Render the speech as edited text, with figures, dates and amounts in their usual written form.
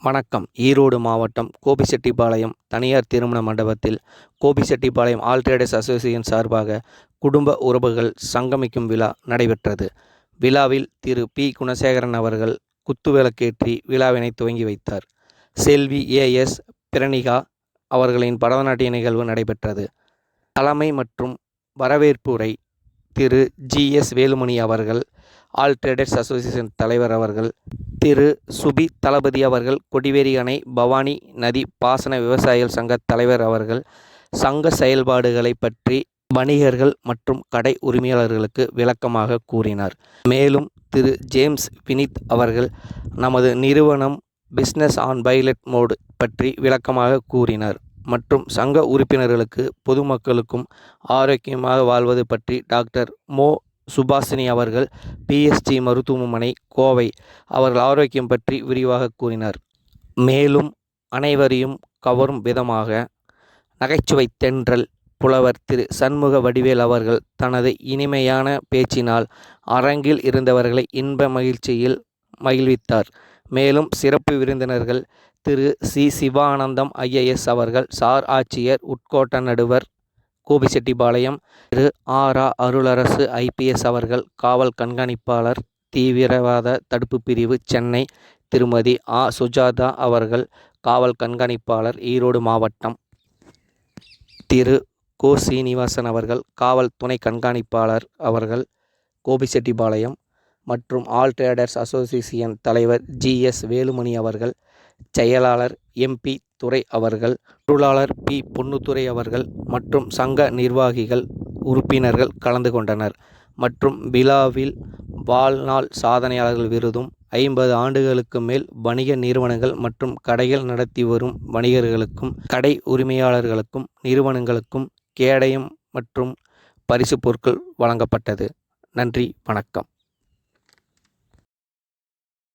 வணக்கம். ஈரோடு மாவட்டம் கோபிச்செட்டிப்பாளையம் தனியார் திருமண மண்டபத்தில் கோபிச்செட்டிப்பாளையம் ஆல் டிரேடர்ஸ் அசோசியேஷன் சார்பாக குடும்ப உறவுகள் சங்கமிக்கும் விழா நடைபெற்றது. விழாவில் திரு பி. குணசேகரன் அவர்கள் குத்துவிளக்கேற்றி விழாவினை துவங்கி வைத்தார். செல்வி ஏ.எஸ். பிரணிகா அவர்களின் பரதநாட்டிய நிகழ்வு நடைபெற்றது. தலைமை மற்றும் வரவேற்பு உரை திரு ஜி.எஸ். வேலுமணி அவர்கள், ஆல் டிரேடர்ஸ் அசோசியேஷன் தலைவர் அவர்கள், திரு சுபி தளபதி அவர்கள், கொடிவேரி அணை பவானி நதி பாசன விவசாயிகள் சங்க தலைவர் அவர்கள் சங்க செயல்பாடுகளை பற்றி வணிகர்கள் மற்றும் கடை உரிமையாளர்களுக்கு விளக்கமாக கூறினார். மேலும் திரு ஜேம்ஸ் வினித் அவர்கள் நமது நிறுவனம் பிசினஸ் ஆன் பைலட் மோடு பற்றி விளக்கமாக கூறினார். மற்றும் சங்க உறுப்பினர்களுக்கு பொதுமக்களுக்கும் ஆரோக்கியமாக வாழ்வது பற்றி டாக்டர் மோ. சுபாஷினி அவர்கள், பி.எஸ்.ஜி. மருத்துவமனை கோவை அவர்கள் ஆரோக்கியம் பற்றி விரிவாக கூறினார். மேலும் அனைவரையும் கவரும் விதமாக நகைச்சுவை தென்றல் புலவர் திரு சண்முக வடிவேல் அவர்கள் தனது இனிமையான பேச்சினால் அரங்கில் இருந்தவர்களை இன்ப மகிழ்ச்சியில் மகிழ்வித்தார். மேலும் சிறப்பு விருந்தினர்கள் திரு சி. சிவானந்தம் ஐ.ஏ.எஸ். அவர்கள், சார் ஆட்சியர் உட்கோட்ட நடுவர் கோபிச்செட்டிப்பாளையம், திரு ஆரா. அருளரசு ஐ.பி.எஸ். அவர்கள், காவல் கண்காணிப்பாளர் தீவிரவாத தடுப்பு பிரிவு சென்னை, திருமதி ஆ. சுஜாதா அவர்கள், காவல் கண்காணிப்பாளர் ஈரோடு மாவட்டம், திரு கோ. சீனிவாசன் அவர்கள், காவல் துணை கண்காணிப்பாளர் அவர்கள் கோபிச்செட்டிப்பாளையம் மற்றும் ஆல் டிரேடர்ஸ் அசோசியேஷன் தலைவர் ஜி.எஸ். வேலுமணி அவர்கள், செயலாளர் எம்.பி. துரை அவர்கள், பொருளாளர் பி. பொன்னுத்துரை அவர்கள் மற்றும் சங்க நிர்வாகிகள் உறுப்பினர்கள் கலந்து கொண்டனர். மற்றும் விழாவில் வாழ்நாள் சாதனையாளர்கள் விருதும் 50 ஆண்டுகளுக்கு மேல் வணிக நிறுவனங்கள் மற்றும் கடைகள் நடத்தி வரும் வணிகர்களுக்கும் கடை உரிமையாளர்களுக்கும் நிறுவனங்களுக்கும் கேடயம் மற்றும் பரிசு பொருட்கள் வழங்கப்பட்டது. நன்றி, வணக்கம்.